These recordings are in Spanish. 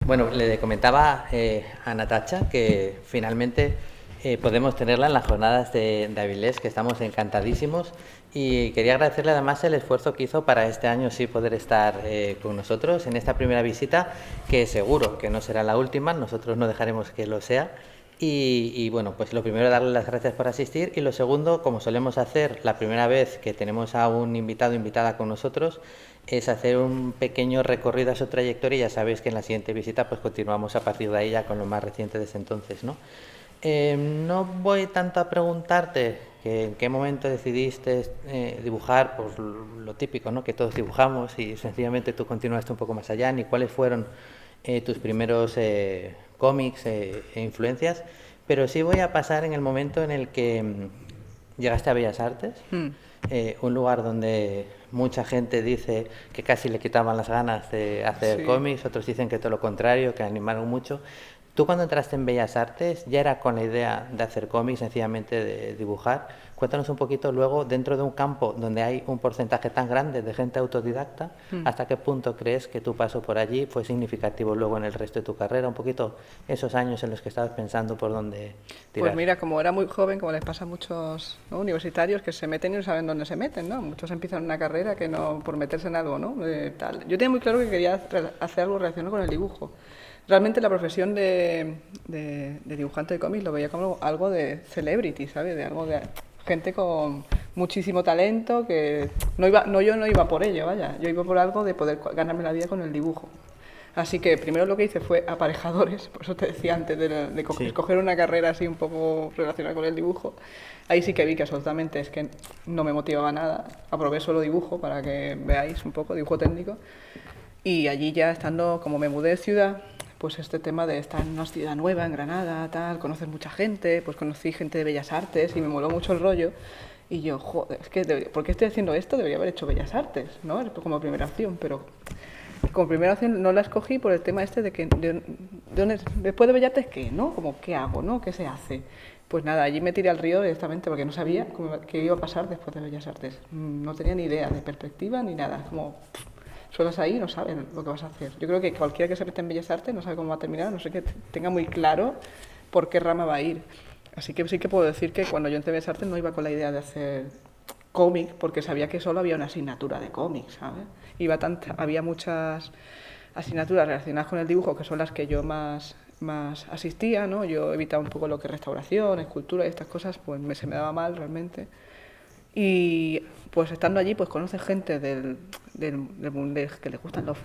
Bueno, le comentaba a Natacha que finalmente podemos tenerla en las jornadas de Avilés, que estamos encantadísimos, y quería agradecerle además el esfuerzo que hizo para este año sí poder estar con nosotros en esta primera visita, que seguro que no será la última, nosotros no dejaremos que lo sea. Y bueno, pues lo primero, darle las gracias por asistir, y lo segundo, como solemos hacer la primera vez que tenemos a un invitado o invitada con nosotros, es hacer un pequeño recorrido a su trayectoria, y ya sabéis que en la siguiente visita pues continuamos a partir de ahí ya con lo más reciente desde entonces, ¿no? No voy tanto a preguntarte que en qué momento decidiste dibujar, pues lo típico, ¿no? Que todos dibujamos y sencillamente tú continuaste un poco más allá, ni cuáles fueron tus primeros cómics e influencias, pero sí voy a pasar en el momento en el que llegaste a Bellas Artes, un lugar donde mucha gente dice que casi le quitaban las ganas de hacer Sí. cómics, otros dicen que todo lo contrario, que animaron mucho. Tú cuando entraste en Bellas Artes ya era con la idea de hacer cómics, sencillamente de dibujar. Cuéntanos un poquito luego, dentro de un campo donde hay un porcentaje tan grande de gente autodidacta, ¿hasta qué punto crees que tu paso por allí fue significativo luego en el resto de tu carrera? Un poquito esos años en los que estabas pensando por dónde Pues tirar. mira, como era muy joven, como les pasa a muchos, ¿no?, universitarios que se meten y no saben dónde se meten, ¿no? Muchos empiezan una carrera que no por meterse en algo, ¿no? Tal. Yo tenía muy claro que quería hacer algo relacionado con el dibujo. Realmente la profesión de dibujante de cómics lo veía como algo de celebrity, ¿sabes? De algo de gente con muchísimo talento que yo no iba por ello, vaya. Yo iba por algo de poder ganarme la vida con el dibujo. Así que primero lo que hice fue aparejadores, por eso te decía antes de Sí. escoger una carrera así un poco relacionada con el dibujo. Ahí sí que vi que absolutamente es que no me motivaba nada. Aprobé solo dibujo para que veáis un poco, dibujo técnico. Y allí ya estando, como me mudé de ciudad, pues este tema de estar en una ciudad nueva, en Granada, tal, conocer mucha gente, pues conocí gente de Bellas Artes y me moló mucho el rollo. Y yo, joder, es que, ¿por qué estoy haciendo esto? Debería haber hecho Bellas Artes, ¿no? Como primera opción, pero como primera opción no la escogí por el tema este de que después de Bellas Artes, ¿qué? ¿No? Como, ¿qué hago? ¿No? ¿Qué se hace? Pues nada, allí me tiré al río directamente porque no sabía qué iba a pasar después de Bellas Artes. No tenía ni idea de perspectiva ni nada. Como suelas ahí y no sabes lo que vas a hacer. Yo creo que cualquiera que se mete en Bellas Artes no sabe cómo va a terminar, no sé, que tenga muy claro por qué rama va a ir. Así que sí que puedo decir que cuando yo entré en Bellas Artes no iba con la idea de hacer cómic, porque sabía que solo había una asignatura de cómic, ¿sabes? Había muchas asignaturas relacionadas con el dibujo, que son las que yo más asistía, ¿no? Yo evitaba un poco lo que es restauración, escultura y estas cosas, pues se me daba mal realmente. Y pues estando allí, pues conoces gente del mundo que les gustan los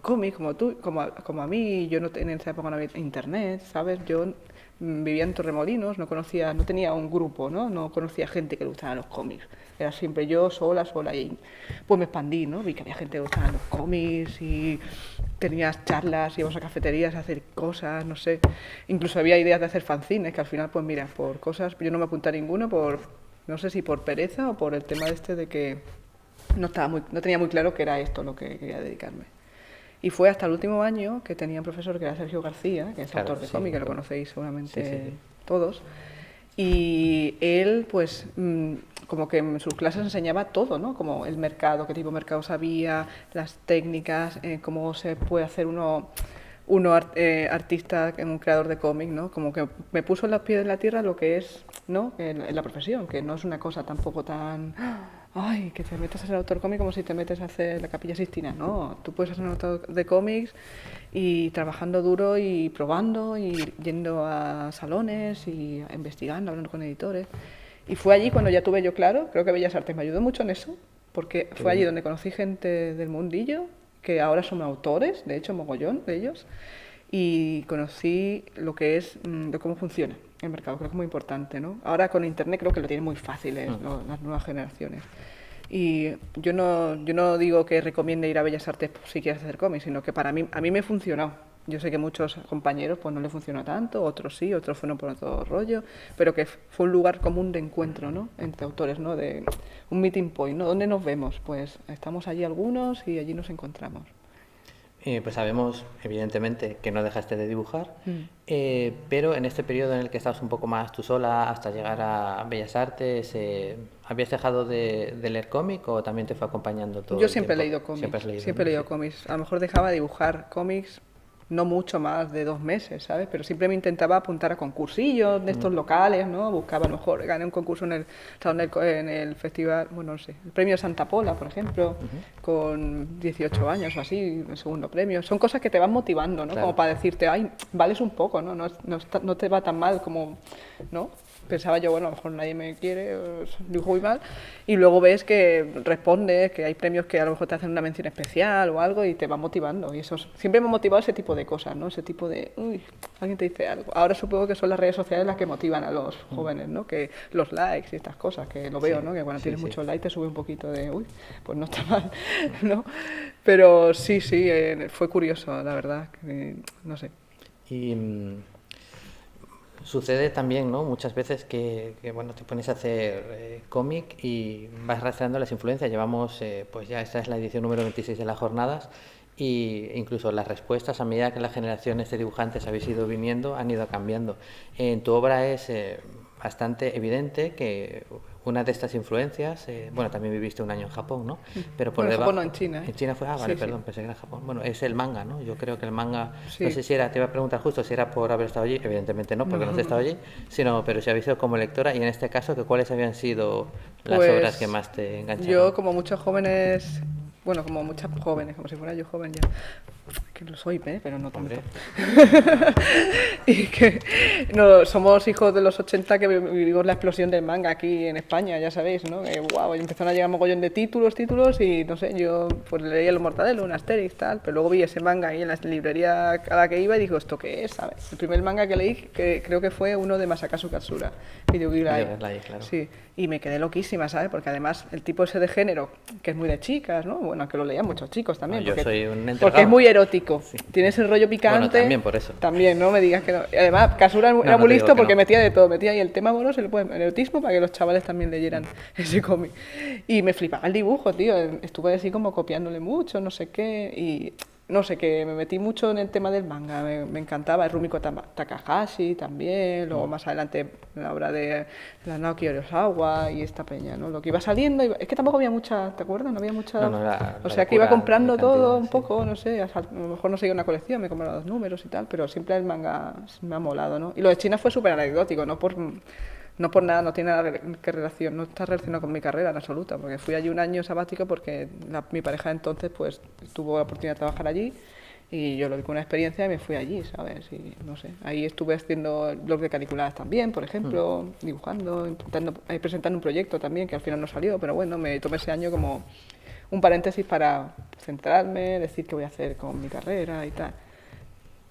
cómics, como tú, como a mí. Yo no en esa época no había internet, ¿sabes? Yo vivía en Torremolinos, no tenía un grupo, ¿no? No conocía gente que le gustaban los cómics. Era siempre yo sola, y pues me expandí, ¿no? Vi que había gente que le gustaban los cómics y tenías charlas, íbamos a cafeterías a hacer cosas, no sé. Incluso había ideas de hacer fanzines, que al final, pues mira, por cosas, yo no me apunté a ninguno no sé si por pereza o por el tema este de que no tenía muy claro que era esto lo que quería dedicarme. Y fue hasta el último año que tenía un profesor que era Sergio García, que es Claro, autor de sí. cómic, que lo conocéis seguramente Sí, sí, sí. todos. Y él, pues, como que en sus clases enseñaba todo, ¿no? Como el mercado, qué tipo de mercados había, las técnicas, cómo se puede hacer artista, un creador de cómic, ¿no? Como que me puso en los pies de la tierra lo que es, ¿no? En la profesión, que no es una cosa tampoco tan... Ay, que te metas a ser autor cómic como si te metes a hacer la Capilla Sixtina. No, tú puedes ser un autor de cómics y trabajando duro y probando y yendo a salones y investigando, hablando con editores. Y fue allí cuando ya tuve yo claro, creo que Bellas Artes me ayudó mucho en eso, porque Qué fue allí bien. donde conocí gente del mundillo, que ahora son autores, de hecho, mogollón de ellos, y conocí lo que es, de cómo funciona el mercado, creo que es muy importante, ¿no? Ahora con internet creo que lo tienen muy fácil las nuevas generaciones. Y yo no digo que recomiende ir a Bellas Artes si quieres hacer cómics, sino que a mí me funcionó. Yo sé que muchos compañeros pues no les funcionó tanto, otros sí, otros fueron por otro rollo, pero que fue un lugar común de encuentro, ¿no? Entre autores, ¿no? De un meeting point, ¿no? ¿Dónde nos vemos? Pues estamos allí algunos y allí nos encontramos. Pues sabemos, evidentemente, que no dejaste de dibujar, pero en este periodo en el que estabas un poco más tú sola hasta llegar a Bellas Artes, ¿habías dejado de leer cómic o también te fue acompañando todo Yo el siempre he tiempo? leído Siempre has cómics, leído, siempre he ¿no? Sí. leído cómics. A lo mejor dejaba de dibujar cómics no mucho más de 2 meses, ¿sabes? Pero siempre me intentaba apuntar a concursillos de estos locales, ¿no? Buscaba, a lo mejor, gané un concurso en el festival, bueno, no sé, el premio Santa Pola, por ejemplo, con 18 años o así, el segundo premio. Son cosas que te van motivando, ¿no? Claro. Como para decirte, ay, vales un poco, ¿no? No te va tan mal como, ¿no? Pensaba yo, bueno, a lo mejor nadie me quiere, dibujo muy mal, y luego ves que respondes, que hay premios que a lo mejor te hacen una mención especial o algo y te va motivando. Y eso siempre me ha motivado ese tipo de cosas, ¿no? Ese tipo de, uy, alguien te dice algo. Ahora supongo que son las redes sociales las que motivan a los jóvenes, ¿no? Que los likes y estas cosas, que lo veo, Sí, ¿no? Que cuando sí, tienes sí. muchos likes te sube un poquito de, uy, pues no está mal, ¿no? Pero sí, fue curioso, la verdad, que, no sé. Y sucede también, ¿no? Muchas veces bueno, te pones a hacer cómic y vas rastreando las influencias. Llevamos, pues ya esta es la edición número 26 de las jornadas y incluso las respuestas a medida que las generaciones de dibujantes habéis ido viniendo han ido cambiando. En tu obra es bastante evidente que una de estas influencias, bueno, también viviste un año en Japón, ¿no? Pero por Bueno, en Japón debajo... no, en China, ¿eh? En China fue, vale, Sí, sí. perdón, pensé que era Japón. Bueno, es el manga, ¿no? Yo creo que el manga, no Sí. sé si era, te iba a preguntar justo si era por haber estado allí, evidentemente no, porque no, has estado allí, sino, pero si habéis sido como lectora y en este caso, que ¿cuáles habían sido las obras que Pues más te engancharon? yo, como muchos jóvenes, bueno, como muchas jóvenes, como si fuera yo joven ya, que lo soy, ¿eh? Pero no tanto. Hombre, Y que no, somos hijos de los 80 que vivimos la explosión del manga aquí en España, ya sabéis, ¿no? Que wow, empezaron a llegar mogollón de títulos y no sé, yo pues leía Los Mortadelos, un Asterix, tal, pero luego vi ese manga ahí en la librería a la que iba y digo, ¿esto qué es? ¿Sabes? El primer manga que leí, que creo que fue uno de Masakazu Katsura, Videogirai. claro. Sí, y me quedé loquísima, ¿sabes? Porque además el tipo ese de género, que es muy de chicas, ¿no? Bueno, que lo leían muchos chicos también, No, yo porque, soy un entregado. porque es muy erótico. Sí. Tiene ese rollo picante. Bueno, también por eso. También, no me digas que no. Y además, Kasura era No, no muy te digo listo que porque no. metía de todo. Metía ahí el tema amoroso, el erotismo, para que los chavales también leyeran ese cómic. Y me flipaba el dibujo, tío. Estuve así como copiándole mucho, no sé qué. Y no sé, que me metí mucho en el tema del manga. Me encantaba. Rumiko Takahashi también. Luego más adelante la obra de la Naoki Urasawa y esta peña, ¿no? Lo que iba saliendo. Es que tampoco había mucha, ¿te acuerdas? No había mucha. No, no era O la sea que iba locura comprando de cantidad, todo un sí. poco, no sé, a lo mejor no seguía una colección, me compraba los números y tal, pero siempre el manga me ha molado, ¿no? Y lo de China fue súper anecdótico, no por nada, no tiene nada que relación, no está relacionado con mi carrera en absoluta, porque fui allí un año sabático porque mi pareja entonces pues tuvo la oportunidad de trabajar allí y yo lo vi con una experiencia y me fui allí, ¿sabes? Y no sé, ahí estuve haciendo blogs de caniculadas también, por ejemplo, dibujando, intentando, presentando un proyecto también que al final no salió, pero bueno, me tomé ese año como un paréntesis para centrarme, decir qué voy a hacer con mi carrera y tal.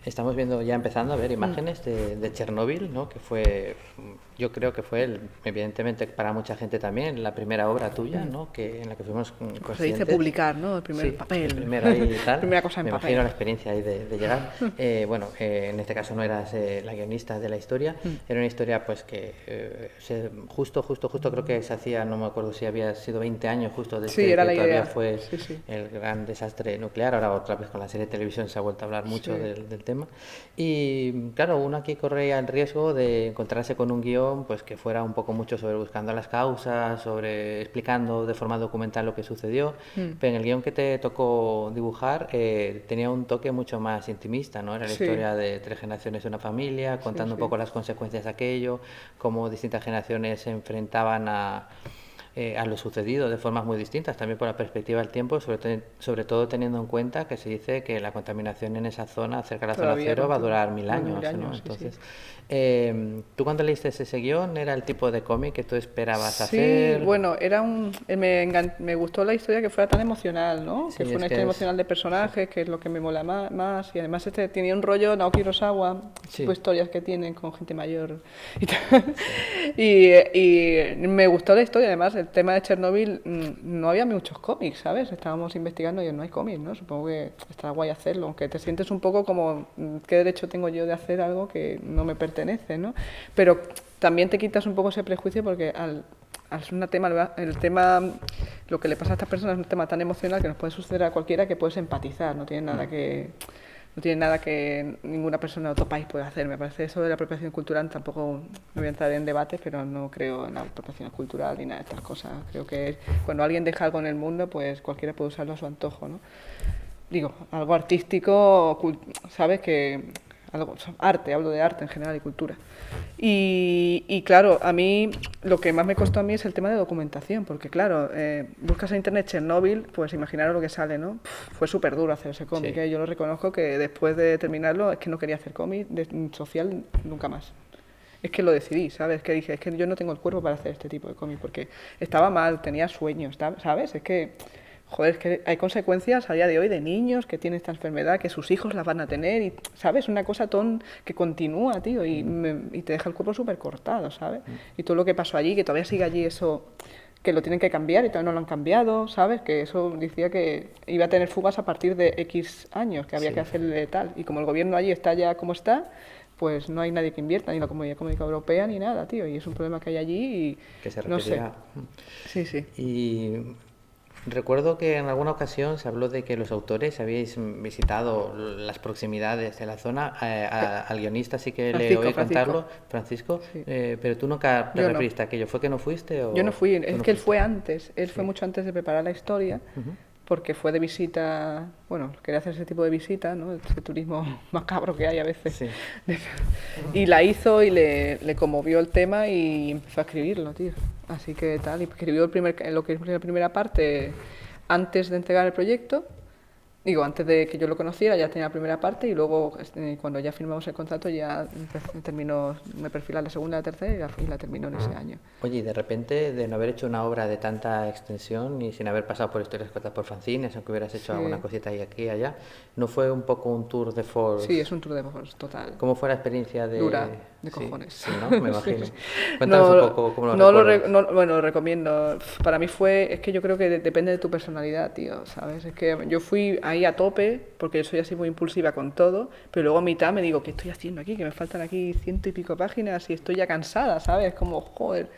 Estamos viendo ya empezando a ver imágenes de Chernóbil, ¿no? Que fue, yo creo que fue, evidentemente para mucha gente también, la primera obra tuya, ¿no? Que, en la que fuimos conscientes. Se dice publicar, ¿no? El primer Sí, papel. el primero ahí y tal. Primera cosa en Me papel. imagino la experiencia ahí de llegar. Bueno, en este caso no eras la guionista de la historia, era una historia pues que justo creo que se hacía, no me acuerdo si había sido 20 años justo desde Sí, era que la todavía idea. fue Sí. el gran desastre nuclear. Ahora otra vez con la serie de televisión se ha vuelto a hablar mucho Sí. del tema. Y claro, uno aquí corría el riesgo de encontrarse con un guión pues que fuera un poco mucho sobre buscando las causas, sobre explicando de forma documental lo que sucedió, pero en el guión que te tocó dibujar tenía un toque mucho más intimista, ¿no? Era la Sí. historia de 3 generaciones de una familia, contando un poco las consecuencias de aquello, cómo distintas generaciones se enfrentaban a lo sucedido de formas muy distintas, también por la perspectiva del tiempo, sobre todo teniendo en cuenta que se dice que la contaminación en esa zona, cerca de la zona Todavía cero, va a continúa. durar 1000 años, Mil años, ¿no? sí, Entonces, sí. ¿tú cuando leíste ese guión era el tipo de cómic que tú esperabas Sí, hacer? bueno, me gustó la historia que fuera tan emocional, ¿no? Sí, Que fue es una que historia es... emocional de personajes, que es lo que me mola más. Y además tenía un rollo Naoki Urasawa, Sí. tipo historias que tienen con gente mayor y tal. Y me gustó la historia, además, el tema de Chernobyl, no había muchos cómics, ¿sabes? Estábamos investigando y no hay cómics, ¿no? Supongo que está guay hacerlo, aunque te sientes un poco como, ¿qué derecho tengo yo de hacer algo que no me pertenece, ¿no? Pero también te quitas un poco ese prejuicio porque al ser el tema, lo que le pasa a estas personas es un tema tan emocional que nos puede suceder a cualquiera que puedes empatizar, no tiene nada que ninguna persona de otro país pueda hacer. Me parece eso de la apropiación cultural, tampoco me voy a entrar en debates, pero no creo en la apropiación cultural ni nada de estas cosas. Creo que cuando alguien deja algo en el mundo, pues cualquiera puede usarlo a su antojo, ¿no? digo, algo artístico, ¿sabes? Que algo, arte, hablo de arte en general y cultura. Y claro, a mí lo que más me costó a mí es el tema de documentación, porque claro, buscas en internet Chernobyl, pues imaginaros lo que sale, ¿no? Fue súper duro hacer ese cómic, Sí. Yo lo reconozco que después de terminarlo es que no quería hacer cómic social nunca más. Es que lo decidí, ¿sabes? Que dije, es que yo no tengo el cuerpo para hacer este tipo de cómic, porque estaba mal, tenía sueños, ¿sabes? Es que, joder, es que hay consecuencias a día de hoy de niños que tienen esta enfermedad, que sus hijos la van a tener, y, ¿sabes? Una cosa que continúa, tío, y te deja el cuerpo súper cortado, ¿sabes? Y todo lo que pasó allí, que todavía sigue allí eso, que lo tienen que cambiar y todavía no lo han cambiado, ¿sabes? Que eso decía que iba a tener fugas a partir de X años, que había Sí. que hacerle tal. Y como el gobierno allí está ya como está, pues no hay nadie que invierta, ni la Comunidad Económica Europea, ni nada, tío. Y es un problema que hay allí y Que se no sé. repetirá. Sí, sí. Y recuerdo que en alguna ocasión se habló de que los autores habíais visitado las proximidades de la zona. Al guionista sí que le oí contarlo, Francisco, Sí. pero tú nunca te Yo no. referiste a aquello. ¿Fue que no fuiste o Yo no fui, tú es no que él fuiste? fue antes, él fue Sí. mucho antes de preparar la historia, porque fue de visita, bueno, quería hacer ese tipo de visita, ¿no? Ese turismo macabro que hay a veces. Sí. Y la hizo y le conmovió el tema y empezó a escribirlo, tío. Así que tal, y escribió lo que es la primera parte antes de entregar el proyecto. Digo, antes de que yo lo conociera ya tenía la primera parte y luego cuando ya firmamos el contrato ya me perfilé la segunda, la tercera y la terminó en ese año. Oye, y de repente, de no haber hecho una obra de tanta extensión y sin haber pasado por historias cortas por fanzines, aunque hubieras hecho Sí. alguna cosita ahí aquí y allá, ¿no fue un poco un tour de force? Sí, es un tour de force total. ¿Cómo fue la experiencia de...? Dura, de Sí, cojones. sí, ¿no? Me imagino. Sí. Cuéntanos No, un poco cómo lo no recuerdas. bueno, lo recomiendo. Para mí es que yo creo que depende de tu personalidad, tío, ¿sabes? Es que yo fui ahí a tope, porque yo soy así muy impulsiva con todo, pero luego a mitad me digo, ¿qué estoy haciendo aquí? Que me faltan aquí 100 y pico páginas y estoy ya cansada, ¿sabes? Como, joder.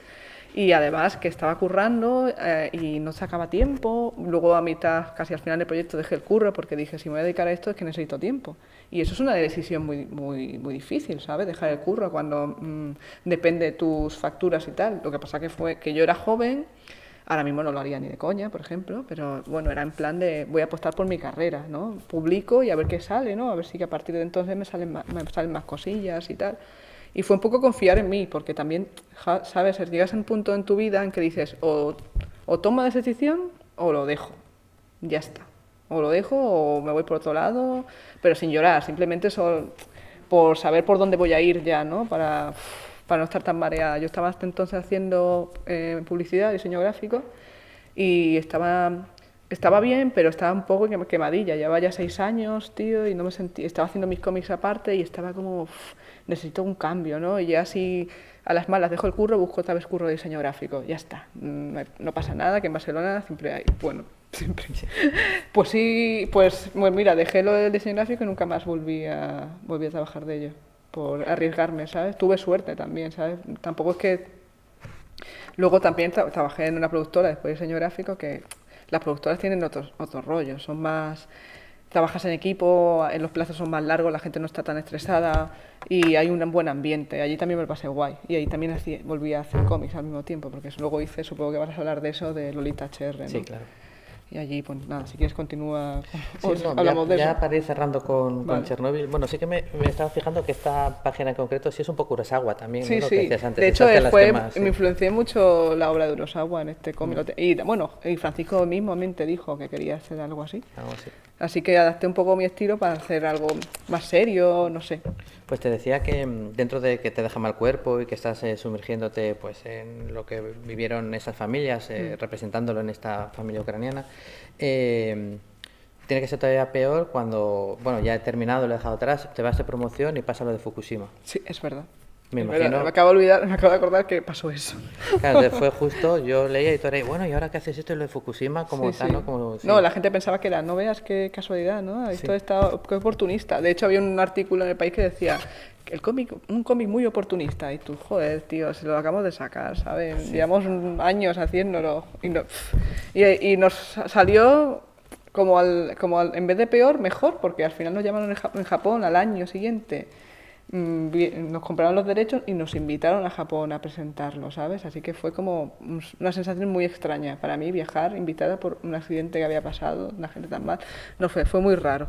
Y además que estaba currando y no sacaba tiempo. Luego a mitad, casi al final del proyecto, dejé el curro porque dije, si me voy a dedicar a esto es que necesito tiempo. Y eso es una decisión muy difícil, ¿sabes? Dejar el curro cuando depende de tus facturas y tal. Lo que pasa que fue que yo era joven, ahora mismo no lo haría ni de coña, por ejemplo, pero bueno, era en plan de voy a apostar por mi carrera, ¿no? Publico y a ver qué sale, ¿no? A ver si que a partir de entonces me salen más cosillas y tal. Y fue un poco confiar en mí, porque también, ¿sabes? Llegas a un punto en tu vida en que dices, o tomo esa decisión o lo dejo. Ya está. O lo dejo o me voy por otro lado, pero sin llorar, simplemente por saber por dónde voy a ir ya, ¿no? Para no estar tan mareada. Yo estaba hasta entonces haciendo publicidad, diseño gráfico, y estaba bien, pero estaba un poco quemadilla. Llevaba ya 6 años, tío, y no me sentía. Estaba haciendo mis cómics aparte y estaba como, necesito un cambio, ¿no? Y ya así, a las malas, dejo el curro, busco otra vez curro de diseño gráfico. Ya está. No pasa nada, que en Barcelona siempre hay. Bueno, siempre. Pues sí, pues mira, dejé lo del diseño gráfico y nunca más volví a trabajar de ello. Por arriesgarme, ¿sabes? Tuve suerte también, ¿sabes? Tampoco es que. Luego también trabajé en una productora después de diseño gráfico que las productoras tienen otros rollos, son más, trabajas en equipo, en los plazos son más largos, la gente no está tan estresada y hay un buen ambiente. Allí también me lo pasé guay y ahí también volví a hacer cómics al mismo tiempo, porque luego hice, supongo que vas a hablar de eso, de Lolita HR, ¿no? Sí, claro. Y allí, pues nada, si quieres continúa, Sí, no, hablamos de ya eso. para ir cerrando con Vale. Chernobyl, bueno, sí que me estaba fijando que esta página en concreto sí es un poco Urasawa también, Sí, ¿no? Lo que sí. decías antes, De hecho, echarte las quemas, sí. me influenció mucho la obra de Urasawa en este cómic. Y bueno, y Francisco mismo te dijo que quería hacer algo así. Algo así. Así que adapté un poco mi estilo para hacer algo más serio, no sé. Pues te decía que dentro de que te deja mal cuerpo y que estás sumergiéndote pues en lo que vivieron esas familias, representándolo en esta familia ucraniana, tiene que ser todavía peor cuando, bueno, ya he terminado, lo he dejado atrás, te vas de promoción y pasa lo de Fukushima. Sí, es verdad. Me Es imagino. verdad. Me acabo de acordar que pasó eso. Claro, fue justo, yo leía y tú eras, bueno, ¿y ahora qué haces esto y lo de Fukushima? Como Sí, tal, sí. ¿no? Como, sí. No, la gente pensaba que era, no veas qué casualidad, ¿no? Esto Sí. está, qué oportunista. De hecho, había un artículo en El País que decía, un cómic muy oportunista. Y tú, joder, tío, se lo acabamos de sacar, ¿sabes? Llevamos años haciéndolo. Y nos salió en vez de peor, mejor, porque al final nos llamaron en Japón al año siguiente nos compraron los derechos y nos invitaron a Japón a presentarlo, ¿sabes? Así que fue como una sensación muy extraña para mí viajar invitada por un accidente que había pasado, una gente tan mal. No fue muy raro.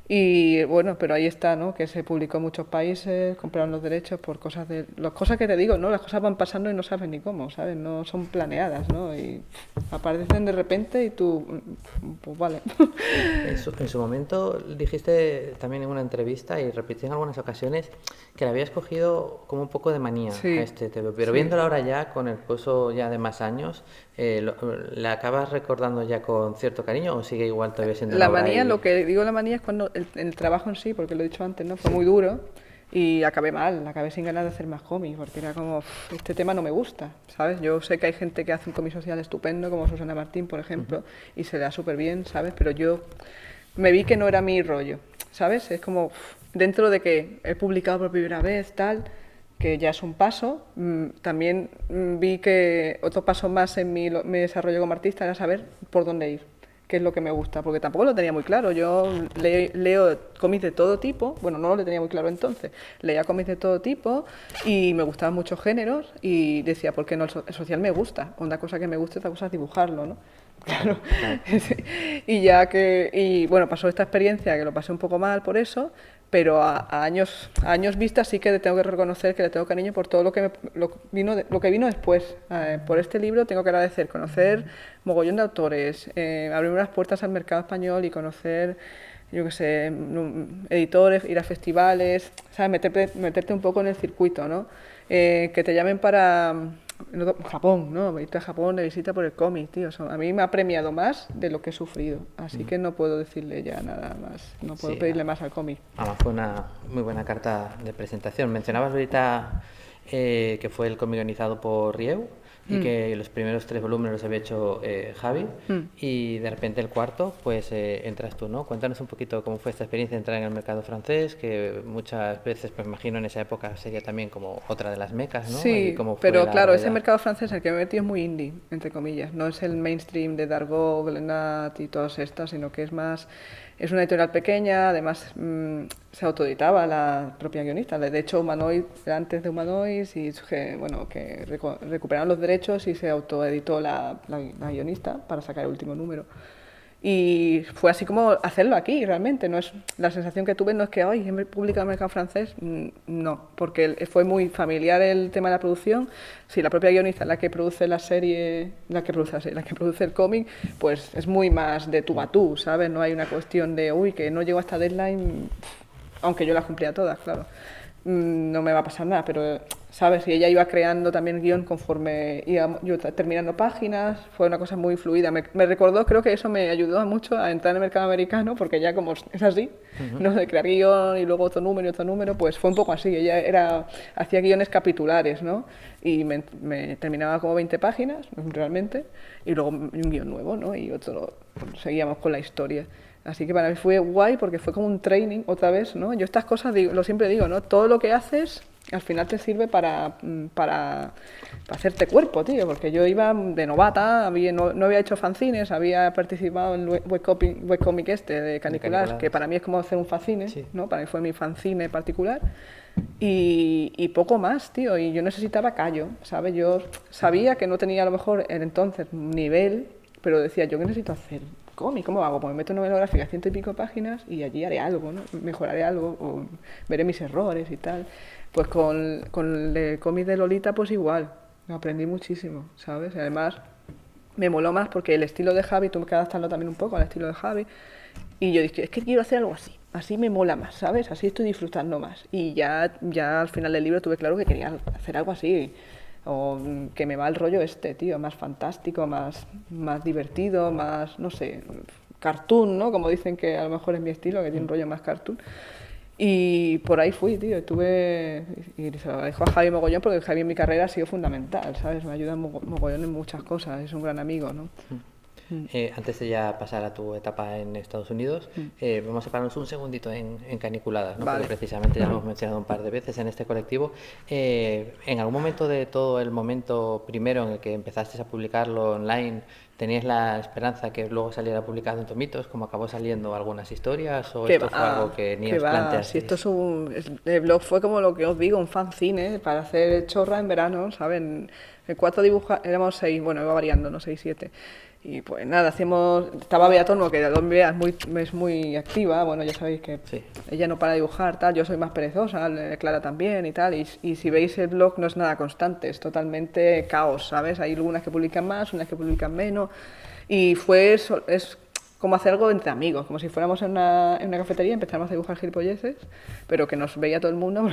Y bueno, pero ahí está, ¿no? Que se publicó en muchos países, compraron los derechos por cosas de... Las cosas que te digo, ¿no? Las cosas van pasando y no sabes ni cómo, ¿sabes? No son planeadas, ¿no? Y aparecen de repente y tú, pues vale. En su momento dijiste también en una entrevista y repetí en algunas ocasiones que le habías cogido como un poco de manía Sí, a este TV, pero sí. viéndolo ahora ya con el pozo ya de más años, ¿la acabas recordando ya con cierto cariño o sigue igual todavía siendo La una obra manía, y... lo que digo la manía es cuando el trabajo en sí, porque lo he dicho antes, ¿no? Fue muy duro y acabé mal, acabé sin ganas de hacer más cómics, porque era como, este tema no me gusta, ¿sabes? Yo sé que hay gente que hace un cómic social estupendo, como Susana Martín, por ejemplo, y se le da súper bien, ¿sabes? Pero yo me vi que no era mi rollo, ¿sabes? Es como, dentro de que he publicado por primera vez, tal, que ya es un paso, también vi que otro paso más en mi desarrollo como artista era saber por dónde ir, qué es lo que me gusta, porque tampoco lo tenía muy claro. Yo leo cómics de todo tipo, bueno, no lo tenía muy claro entonces, leía cómics de todo tipo y me gustaban muchos géneros y decía, ¿por qué no? El social me gusta, una cosa que me gusta, otra cosa es dibujarlo, ¿no? Claro. Y ya que, y bueno, pasó esta experiencia que lo pasé un poco mal por eso, pero a años vista sí que tengo que reconocer que le tengo cariño por todo lo que, lo que vino después. Por este libro tengo que agradecer conocer mogollón de autores, abrir unas puertas al mercado español y conocer, yo qué sé, editores, ir a festivales, ¿sabes? Meterte un poco en el circuito, ¿no? Que te llamen para Japón, ¿no? Irte a Japón de visita por el cómic, tío. A mí me ha premiado más de lo que he sufrido. Así que no puedo decirle ya nada más. No puedo Sí, pedirle más al cómic. además fue una muy buena carta de presentación. Mencionabas ahorita que fue el cómic guionizado por Rieu y que los primeros 3 volúmenes los había hecho Javi y de repente el cuarto pues entras tú, ¿no? Cuéntanos un poquito cómo fue esta experiencia de entrar en el mercado francés, que muchas veces, pues imagino en esa época sería también como otra de las mecas, ¿no? Y Sí, cómo fue pero la claro, ese realidad. mercado francés el que me he metido es muy indie, entre comillas. No es el mainstream de Dargaud, Glenat y todas estas, sino que es más... Es una editorial pequeña, además se autoeditaba la propia guionista. De hecho, Humanoid era antes de Humanoid y bueno, que recuperaron los derechos y se autoeditó la guionista para sacar el último número. Y fue así como hacerlo aquí, realmente. No es, la sensación que tuve no es que hoy he publicado en el mercado francés, no, porque fue muy familiar el tema de la producción. Si la propia guionista es la que produce la serie, la que produce el cómic, pues es muy más de tú a tú, ¿sabes? No hay una cuestión de, uy, que no llego a esta deadline, aunque yo las cumplía todas, claro. No me va a pasar nada, pero, ¿sabes? Y ella iba creando también guión conforme iba yo terminando páginas, fue una cosa muy fluida. Me recordó, creo que eso me ayudó mucho a entrar en el mercado americano, porque ya como es así, ¿no? De crear guión y luego otro número, pues fue un poco así. Ella hacía guiones capitulares, ¿no? Y me terminaba como 20 páginas, realmente, y luego un guión nuevo, ¿no? Y otro, seguíamos con la historia. Así que para mí fue guay porque fue como un training otra vez, ¿no? Yo estas cosas lo siempre digo, ¿no? Todo lo que haces al final te sirve para hacerte cuerpo, tío, porque yo iba de novata, no había hecho fanzines, había participado en el webcomic este de Canicular, que para mí es como hacer un fanzine, sí, ¿no? Para mí fue mi fanzine particular. Y poco más, tío, y yo necesitaba callo, ¿sabes? Yo sabía que no tenía a lo mejor en entonces nivel, pero decía, ¿yo qué necesito hacer? ¿Cómo? ¿Cómo hago? Pues me meto en novela gráfica, 100 y pico páginas y allí haré algo, ¿no? Mejoraré algo o veré mis errores y tal. Pues con el cómic de Lolita pues igual, aprendí muchísimo, ¿sabes? Y además me moló más porque el estilo de Javi, tú me quedas adaptando también un poco al estilo de Javi, y yo dije, es que quiero hacer algo así me mola más, ¿sabes? Así estoy disfrutando más. Y ya al final del libro tuve claro que quería hacer algo así, o que me va el rollo tío, más fantástico, más divertido, más, no sé, cartoon, ¿no? Como dicen que a lo mejor es mi estilo, que tiene un rollo más cartoon. Y por ahí fui, tío, y se lo agradezco a Javi mogollón porque Javi en mi carrera ha sido fundamental, ¿sabes? Me ayuda mogollón en muchas cosas, es un gran amigo, ¿no? Antes de ya pasar a tu etapa en Estados Unidos, vamos a pararnos un segundito en Caniculadas, ¿no? Vale. Porque precisamente ya lo hemos mencionado un par de veces en este colectivo. En algún momento de todo el momento primero en el que empezaste a publicarlo online, ¿tenías la esperanza que luego saliera publicado en tomitos, como acabó saliendo algunas historias, o esto fue algo que ni os va. planteasteis? Si esto es el blog fue como lo que os digo, un fanzine para hacer chorra en verano, ¿saben? En 4 dibujos, éramos 6, bueno, iba variando, ¿no? 6, 7. Y pues nada, estaba Bea Tormo, que Bea es muy activa, bueno, ya sabéis que Sí. ella no para de dibujar, tal, yo soy más perezosa, Clara también y tal, y si veis el blog no es nada constante, es totalmente caos, ¿sabes? Hay algunas que publican más, unas que publican menos, y es como hacer algo entre amigos, como si fuéramos en una cafetería y empezáramos a dibujar gilipolleces, pero que nos veía todo el mundo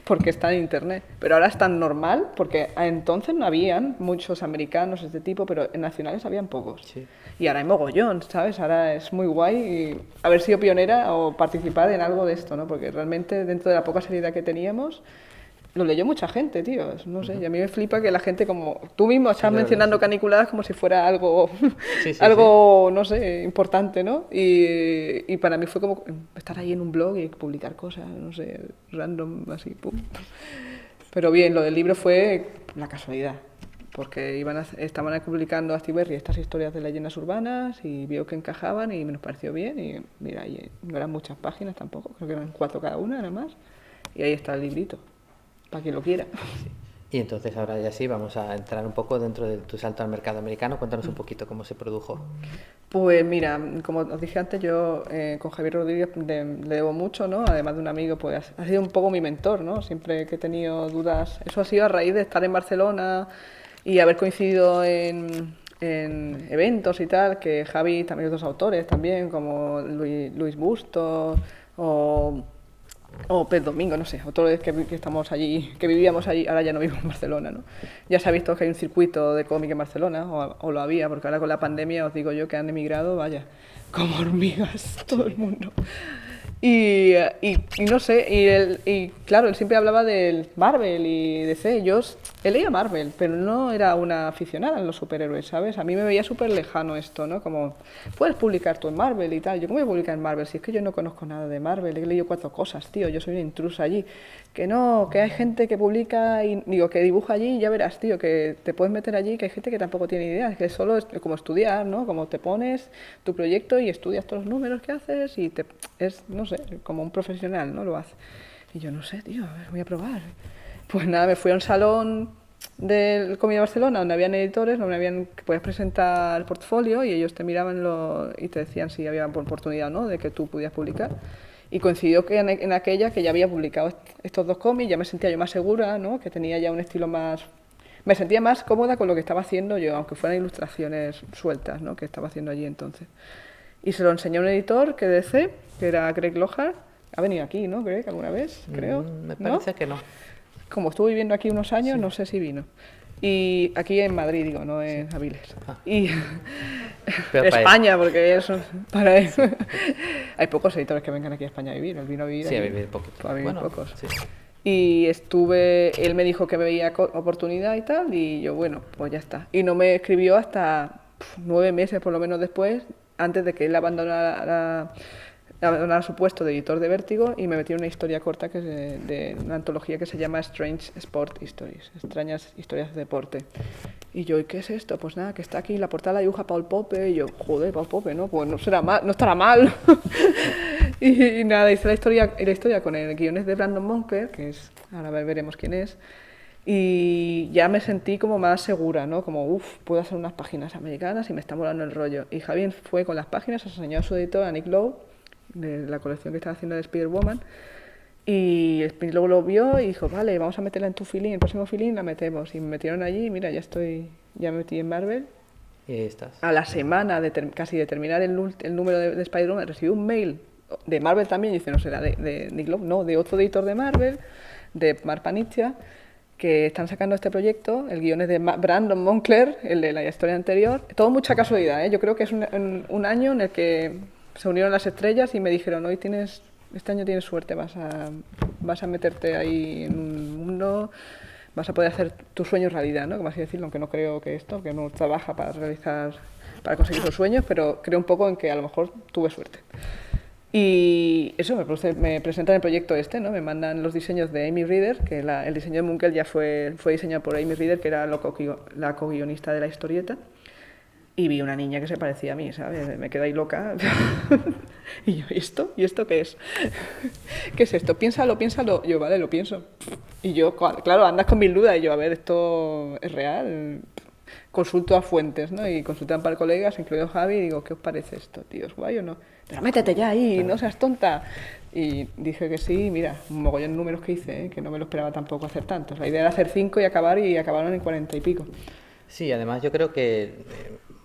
porque está en internet. Pero ahora es tan normal, porque entonces no habían muchos americanos de este tipo, pero en nacionales habían pocos. Sí. Y ahora hay mogollón, ¿sabes? Ahora es muy guay haber sido pionera o participar en algo de esto, ¿no? Porque realmente dentro de la poca seriedad que teníamos, lo leyó mucha gente, tío. No sé, y a mí me flipa que la gente, como tú mismo estás mencionando Caniculadas como si fuera algo, algo no sé, importante, ¿no? Y para mí fue como estar ahí en un blog y publicar cosas, no sé, random, así, pum. Pero bien, lo del libro fue la casualidad, porque estaban publicando Astiberri estas historias de leyendas urbanas y vio que encajaban y me nos pareció bien. Y mira, no eran muchas páginas tampoco, creo que eran 4 cada una, nada más. Y ahí está el librito, para quien lo quiera. Sí. Y entonces ahora ya sí, vamos a entrar un poco dentro de tu salto al mercado americano. Cuéntanos un poquito cómo se produjo. Pues mira, como os dije antes, yo con Javier Rodríguez le debo mucho, ¿no? Además de un amigo, pues ha sido un poco mi mentor, ¿no? Siempre que he tenido dudas, eso ha sido a raíz de estar en Barcelona y haber coincidido en eventos y tal, que Javi, también otros autores también, como Luis Bustos o Pez Domingo, no sé, autores que estamos allí, que vivíamos allí, ahora ya no vivimos en Barcelona, ¿no? Ya se ha visto que hay un circuito de cómic en Barcelona, o lo había, porque ahora con la pandemia os digo yo que han emigrado, vaya, como hormigas todo el mundo. Y no sé, y claro, él siempre hablaba del Marvel y DC. Él leía Marvel, pero no era una aficionada a los superhéroes, ¿sabes? A mí me veía súper lejano esto, ¿no? Como, puedes publicar tú en Marvel y tal. Yo, ¿cómo voy a publicar en Marvel? Si es que yo no conozco nada de Marvel, he leído 4 cosas, tío, yo soy una intrusa allí. Que no, que hay gente que publica, que dibuja allí y ya verás, tío, que te puedes meter allí, que hay gente que tampoco tiene idea, que solo es como estudiar, ¿no? Como te pones tu proyecto y estudias todos los números que haces y no sé, como un profesional, ¿no? Lo hace. Y yo no sé, tío, a ver, voy a probar. Pues nada, me fui a un salón del Comida Barcelona donde habían editores, que podías presentar el portfolio y ellos te miraban y te decían si había oportunidad o no de que tú pudieras publicar. Y coincidió que en aquella que ya había publicado estos 2 cómics, ya me sentía yo más segura, ¿no? Que tenía ya un estilo más... Me sentía más cómoda con lo que estaba haciendo yo, aunque fueran ilustraciones sueltas, ¿no? Que estaba haciendo allí entonces. Y se lo enseñó a un editor que DC, que era Greg Lohar. Ha venido aquí, ¿no, Greg, alguna vez? Creo. Me parece que no. Como estuvo viviendo aquí unos años, no sé si vino. Y aquí en Madrid, digo, no en Avilés. Y España, porque eso para él. Hay pocos editores que vengan aquí a España a vivir. Él vino a vivir. Sí, a vivir poquito. A vivir pocos. Sí. Y él me dijo que me veía oportunidad y tal, y yo, bueno, pues ya está. Y no me escribió hasta 9 meses por lo menos después, antes de que él abandonara su puesto de editor de Vértigo y me metí en una historia corta que es de una antología que se llama Strange Sport Stories, extrañas historias de deporte. Y yo, ¿y qué es esto? Pues nada, que está aquí, la portada la dibuja Paul Pope, y yo, joder, Paul Pope, ¿no? Pues no estará mal. y nada, hice la historia con el guiones de Brandon Monker, que es, ahora veremos quién es, y ya me sentí como más segura, ¿no? Como, puedo hacer unas páginas americanas y me está molando el rollo. Y Javier fue con las páginas, enseñó a su editor, a Nick Lowe, de la colección que estaba haciendo de Spider-Woman, y luego lo vio y dijo, vale, vamos a meterla en tu feeling, el próximo feeling la metemos. Y me metieron allí y mira, ya me metí en Marvel. Y ahí estás. A la semana casi de terminar el número de Spider-Man, recibí un mail de Marvel también, y dice, no será de Nick Lowe, no, de otro editor de Marvel, de Mark Paniccia, que están sacando este proyecto, el guion es de Brandon Moncler, el de la historia anterior. Todo mucha casualidad, ¿eh? Yo creo que es un año en el que se unieron las estrellas y me dijeron, este año tienes suerte, vas a meterte ahí en un mundo, vas a poder hacer tus sueños realidad, ¿no? Como así decirlo, aunque no creo que no trabaja para para conseguir sus sueños, pero creo un poco en que a lo mejor tuve suerte. Y eso, me presentan el proyecto este, ¿no? Me mandan los diseños de Amy Reeder, que el diseño de Munkel ya fue diseñado por Amy Reeder, que era la co-guionista de la historieta. Y vi una niña que se parecía a mí, ¿sabes? Me quedé ahí loca. Y yo, ¿y esto? ¿Y esto qué es? ¿Qué es esto? Piénsalo, piénsalo. Yo, vale, lo pienso. Y yo, claro, andas con mil dudas. Y yo, a ver, ¿esto es real? Consulto a fuentes, ¿no? Y consulté a un par de colegas, incluido Javi, y digo, ¿qué os parece esto, tío? ¿Es guay o no? Pero métete ya ahí, no seas tonta. Y dije que sí, mira, un mogollón de números que hice, ¿eh? Que no me lo esperaba tampoco hacer tantos. La idea era hacer 5 y acabaron en 40 y pico. Sí, además yo creo que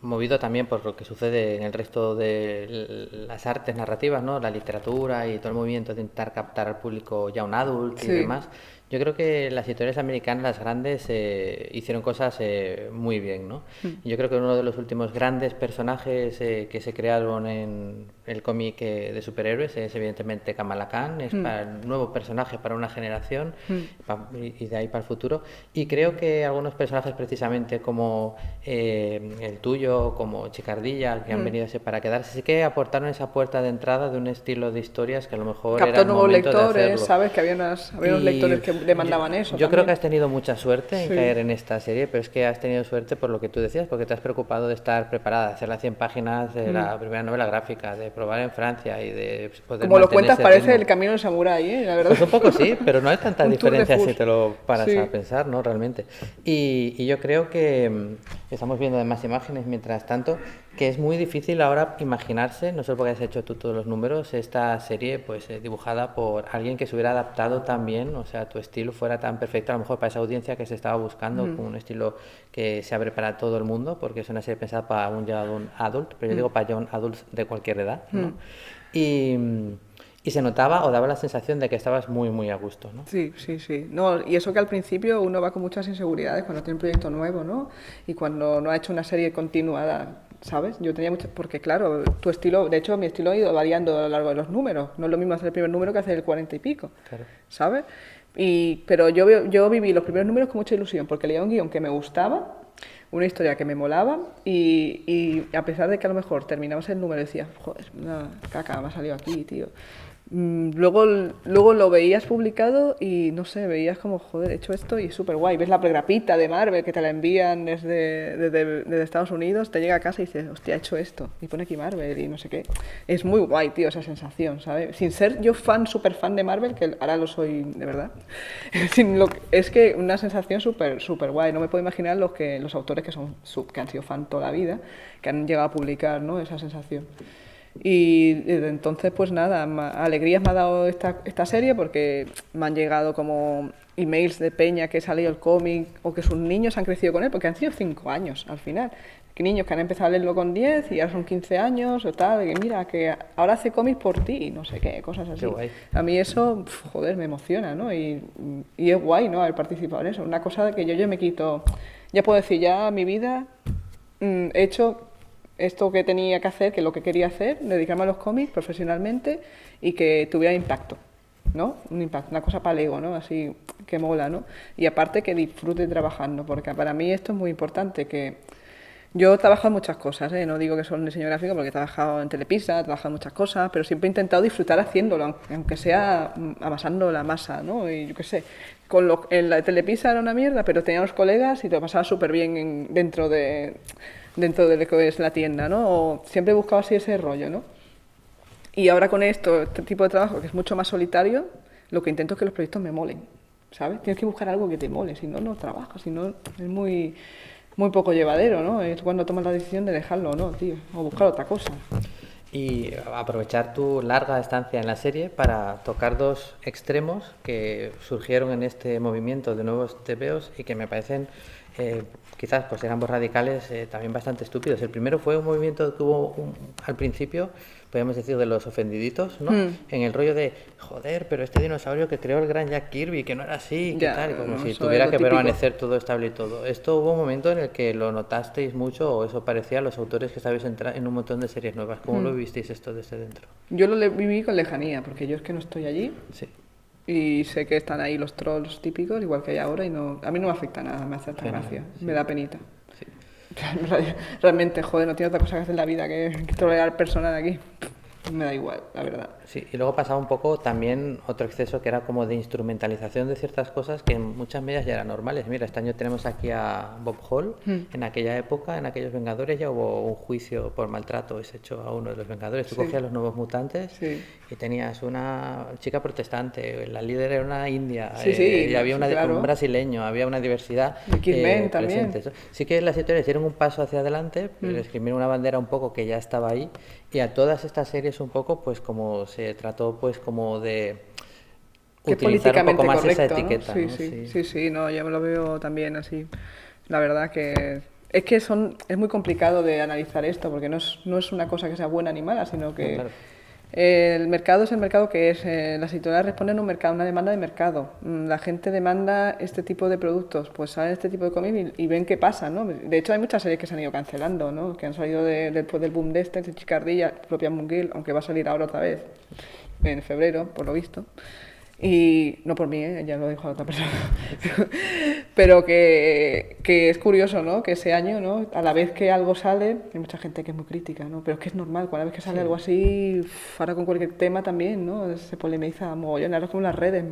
movido también por lo que sucede en el resto de las artes narrativas, ¿no? La literatura y todo el movimiento de intentar captar al público ya un adulto y demás. Yo creo que las editoriales americanas, las grandes, hicieron cosas muy bien, ¿no? Yo creo que uno de los últimos grandes personajes que se crearon en el cómic de superhéroes es evidentemente Kamala Khan, es para el nuevo personaje para una generación y de ahí para el futuro. Y creo que algunos personajes precisamente como el tuyo, como Chicardilla, que han venido para quedarse, sí que aportaron esa puerta de entrada de un estilo de historias que a lo mejor captó era el nuevos momento lectores, de hacerlo. ¿sabes? Que había unos lectores que demandaban eso. Yo también. creo que has tenido mucha suerte en caer en esta serie, pero es que has tenido suerte por lo que tú decías, porque te has preocupado de estar preparada, de hacer las 100 páginas de la primera novela gráfica, de probar en Francia y de poder como lo mantener cuentas ese parece ritmo. el camino del samurái, ¿eh? La verdad. Pues un poco sí, pero no hay tanta Un tour de diferencia si force. te lo paras Sí. a pensar, ¿no? Realmente. Y yo creo que estamos viendo además imágenes mientras tanto, que es muy difícil ahora imaginarse, no solo porque has hecho tú todos los números, esta serie pues dibujada por alguien que se hubiera adaptado tan bien, o sea, tu estilo fuera tan perfecto, a lo mejor para esa audiencia que se estaba buscando, con un estilo que se abre para todo el mundo, porque es una serie pensada para un young adult, pero yo digo para young adults de cualquier edad, ¿no? Y se notaba o daba la sensación de que estabas muy, muy a gusto, ¿no? Sí, sí, sí. No, y eso que al principio uno va con muchas inseguridades cuando tiene un proyecto nuevo, ¿no? Y cuando no ha hecho una serie continuada, ¿sabes? Yo tenía muchas... Porque claro, tu estilo... De hecho, mi estilo ha ido variando a lo largo de los números. No es lo mismo hacer el primer número que hacer el 40 y pico, Claro. ¿sabes? Pero yo viví los primeros números con mucha ilusión porque leía un guión que me gustaba, una historia que me molaba y a pesar de que a lo mejor terminabas el número y decías, joder, una caca me ha salido aquí, tío. Luego lo veías publicado y no sé, veías como, joder, he hecho esto y es súper guay. Ves la pregrapita de Marvel que te la envían desde Estados Unidos, te llega a casa y dices, hostia, he hecho esto. Y pone aquí Marvel y no sé qué. Es muy guay, tío, esa sensación, ¿sabes? Sin ser yo súper fan de Marvel, que ahora lo soy de verdad. Es que una sensación súper súper guay. No me puedo imaginar los autores que han sido fan toda la vida, que han llegado a publicar, ¿no? Esa sensación. Y desde entonces, pues nada, alegrías me ha dado esta serie porque me han llegado como emails de peña que ha salido el cómic o que sus niños han crecido con él, porque han sido 5 años al final. Que niños que han empezado a leerlo con 10 y ahora son 15 años o tal, que mira, que ahora hace cómics por ti, no sé qué, cosas así. Qué guay. A mí eso, joder, me emociona, ¿no? Y es guay, ¿no? Haber participado en eso. Una cosa de que yo me quito, ya puedo decir, ya mi vida he hecho esto que tenía que hacer, que es lo que quería hacer, dedicarme a los cómics profesionalmente y que tuviera impacto, ¿no? Un impacto, una cosa para el ego, ¿no? Así que mola, ¿no? Y aparte que disfrute trabajando, porque para mí esto es muy importante, que yo he trabajado en muchas cosas, ¿eh? No digo que solo en diseño gráfico, porque he trabajado en Telepisa, he trabajado en muchas cosas, pero siempre he intentado disfrutar haciéndolo, aunque sea amasando la masa, ¿no? Y yo qué sé, en la Telepisa era una mierda, pero tenía unos colegas y te lo pasaba súper bien dentro de lo que es la tienda, ¿no? O siempre he buscado así ese rollo, ¿no? Y ahora con este tipo de trabajo, que es mucho más solitario, lo que intento es que los proyectos me molen, ¿sabes? Tienes que buscar algo que te mole, si no, no trabajas, si no, es muy poco llevadero, ¿no? Es cuando tomas la decisión de dejarlo o no, tío, o buscar otra cosa. Y aprovechar tu larga estancia en la serie para tocar dos extremos que surgieron en este movimiento de nuevos TVOs y que me parecen quizás pues eran ambos radicales también bastante estúpidos. El primero fue un movimiento que hubo al principio, podríamos decir, de los ofendiditos, ¿no? En el rollo de, joder, pero este dinosaurio que creó el gran Jack Kirby, que no era así, que Ya, tal, como no, si eso tuviera es lo que típico. permanecer todo estable y todo. Esto hubo un momento en el que lo notasteis mucho, o eso parecía a los autores que estabais en un montón de series nuevas. ¿Cómo lo visteis esto desde dentro? Yo lo viví con lejanía, porque yo es que no estoy allí Sí. y sé que están ahí los trolls típicos, igual que hay ahora, y no, a mí no me afecta nada, me hace hasta Genial, gracia, sí. me da penita. Sí. Realmente, joder, no tiene otra cosa que hacer en la vida que tolerar personas de aquí. Me da igual, la verdad. Sí, y luego pasaba un poco también otro exceso que era como de instrumentalización de ciertas cosas que en muchas medidas ya eran normales. Mira, este año tenemos aquí a Bob Hall. En aquella época, en aquellos Vengadores, ya hubo un juicio por maltrato es hecho a uno de los Vengadores. Tú Sí. cogías los Nuevos Mutantes Sí. y tenías una chica protestante, la líder era una india, Sí, sí, y había sí, claro. un brasileño, había una diversidad X-Men también. presente. Sí que las historias dieron un paso hacia adelante, pero escribieron una bandera un poco que ya estaba ahí, y a todas estas series un poco pues como se trató pues como de Que utilizar un poco políticamente más esa correcto, ¿no? etiqueta, Sí, ¿no? sí, Sí. sí, sí, no, yo me lo veo también así. La verdad que es que es muy complicado de analizar esto, porque no es una cosa que sea buena ni mala, sino No, que claro. el mercado es el mercado que es. Las editoriales responden a un mercado, una demanda de mercado. La gente demanda este tipo de productos, pues salen este tipo de cómics y ven qué pasa, ¿no? De hecho, hay muchas series que se han ido cancelando, ¿no? Que han salido después del boom de Chicardilla, propia Munguil, aunque va a salir ahora otra vez, en febrero, por lo visto. Y no por mí, ya lo dijo la otra persona. Pero que es curioso, ¿no? Que ese año, ¿no? A la vez que algo sale, hay mucha gente que es muy crítica, ¿no? Pero es que es normal, cada vez que sale algo así, ahora con cualquier tema también, ¿no? Se polemiza mogollón, ahora con las redes,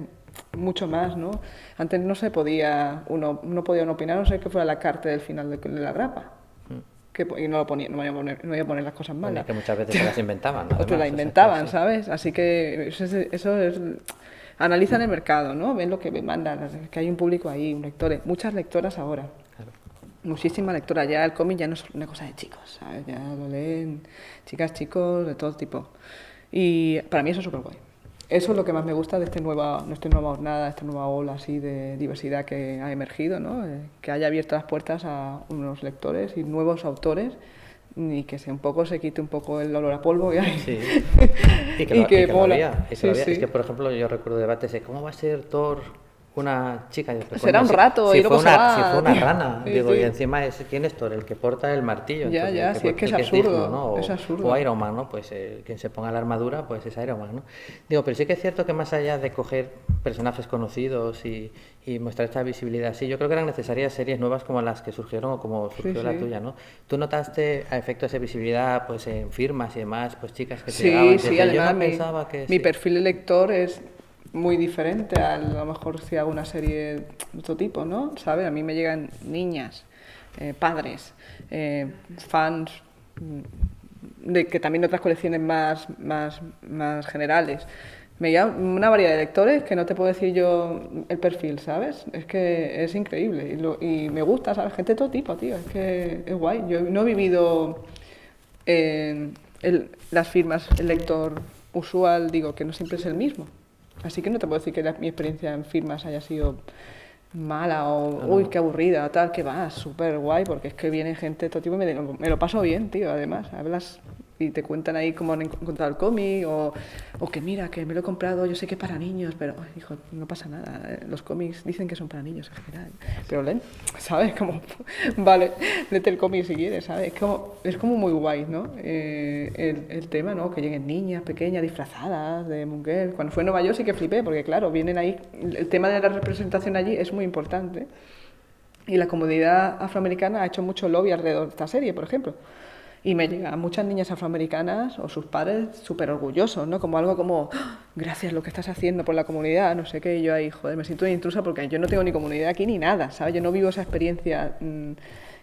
mucho más, ¿no? Antes no se podía, no podía uno opinar, no sé qué fuera la carta del final de la grapa. Y no lo ponía, no iba a poner las cosas Bueno, malas. y que muchas veces se las inventaban, O te además, la o sea, inventaban, sí. ¿sabes? Así que eso es... Analizan el mercado, ¿no? Ven lo que mandan, que hay un público ahí, un lectores, muchas lectoras ahora. Claro. Muchísimas lectoras. Ya el cómic ya no es una cosa de chicos, ¿sabes? Ya lo leen chicas, chicos, de todo tipo. Y para mí eso es súper guay. Eso es lo que más me gusta de esta nueva jornada, esta nueva ola así de diversidad que ha emergido, ¿no? Que haya abierto las puertas a unos lectores y nuevos autores y que un poco se quite un poco el olor a polvo que hay. Sí. Y que lo mola. había, y que Sí, lo había. sí. Es que, por ejemplo, yo recuerdo debates de cómo va a ser Thor una chica. Yo, pero Será coño, un rato y luego se va, si fue una tío. rana, Sí, digo, sí. y encima ¿quién es Thor? El que porta el martillo. Ya, Entonces, ya, si es que es el absurdo, digno, ¿no? es absurdo. O Iron Man, ¿no? Pues quien se ponga la armadura, pues es Iron Man, ¿no? Digo, pero sí que es cierto que más allá de coger personajes conocidos y mostrar esta visibilidad, sí, yo creo que eran necesarias series nuevas como las que surgieron o como surgió Sí, la sí. tuya, ¿no? ¿Tú notaste a efecto de esa visibilidad, pues en firmas y demás, pues chicas que te Sí, llegaban y te sí, decían, yo además no pensaba que mi sí"? perfil de lector es muy diferente a lo mejor si hago una serie de otro tipo, ¿no? ¿Sabes? A mí me llegan niñas, padres, fans, de que también de otras colecciones más generales. Me llegan una variedad de lectores que no te puedo decir yo el perfil, ¿sabes? Es que es increíble y me gusta, ¿sabes? Gente de todo tipo, tío, es que es guay. Yo no he vivido las firmas, el lector usual, digo, que no siempre es el mismo. Así que no te puedo decir que mi experiencia en firmas haya sido mala o, uy, qué aburrida, tal, que va, súper guay, porque es que viene gente de todo tipo y me lo paso bien, tío, además. Hablas y te cuentan ahí cómo han encontrado el cómic o que mira, que me lo he comprado, yo sé que es para niños, pero, ay, hijo, no pasa nada. Los cómics dicen que son para niños en general, pero leen, ¿sabes? Como, vale, léete el cómic si quieres, ¿sabes? Es como muy guay, ¿no? El tema, ¿no? Que lleguen niñas pequeñas disfrazadas de mujer. Cuando fue en Nueva York sí que flipé, porque claro, vienen ahí, el tema de la representación allí es muy importante. Y la comunidad afroamericana ha hecho mucho lobby alrededor de esta serie, por ejemplo. Y me llegan muchas niñas afroamericanas o sus padres súper orgullosos, ¿no? Como algo como, ¡oh, gracias lo que estás haciendo por la comunidad, no sé qué, y yo ahí, joder, me siento una intrusa porque yo no tengo ni comunidad aquí ni nada, ¿sabes? Yo no vivo esa experiencia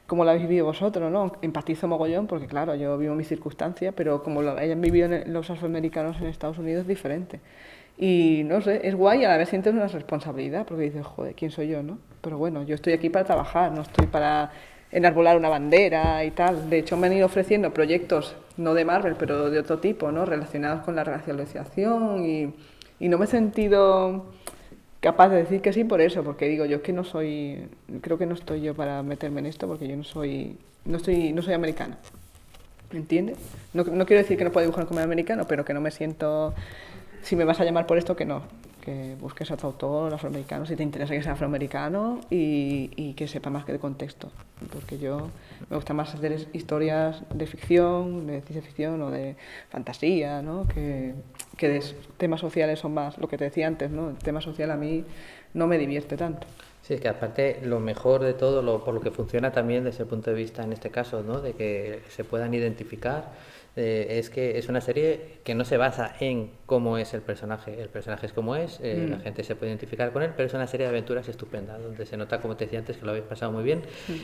como la habéis vivido vosotros, ¿no? Empatizo mogollón porque, claro, yo vivo mis circunstancias, pero como lo hayan vivido los afroamericanos en Estados Unidos es diferente. Y no sé, es guay y a la vez sientes una responsabilidad porque dices, joder, ¿quién soy yo, no? Pero bueno, yo estoy aquí para trabajar, no estoy para enarbolar una bandera y tal. De hecho, me han ido ofreciendo proyectos, no de Marvel, pero de otro tipo, ¿no? Relacionados con la racialización y no me he sentido capaz de decir que sí por eso, porque digo, yo es que no soy, creo que no estoy yo para meterme en esto porque yo no soy americana. ¿Me entiendes? No quiero decir que no pueda dibujar como americano, pero que no me siento, si me vas a llamar por esto, que no que busques a tu autor afroamericano, si te interesa que sea afroamericano y que sepa más que de contexto. Porque yo me gusta más hacer historias de ficción, de ciencia ficción o de fantasía, ¿no? Que de temas sociales son más, lo que te decía antes, ¿no? El tema social a mí no me divierte tanto. Sí, es que aparte lo mejor de todo, por lo que funciona también desde el punto de vista en este caso, ¿no? De que se puedan identificar, es que es una serie que no se basa en cómo es el personaje es como es, la gente se puede identificar con él, pero es una serie de aventuras estupenda, donde se nota, como te decía antes, que lo habéis pasado muy bien.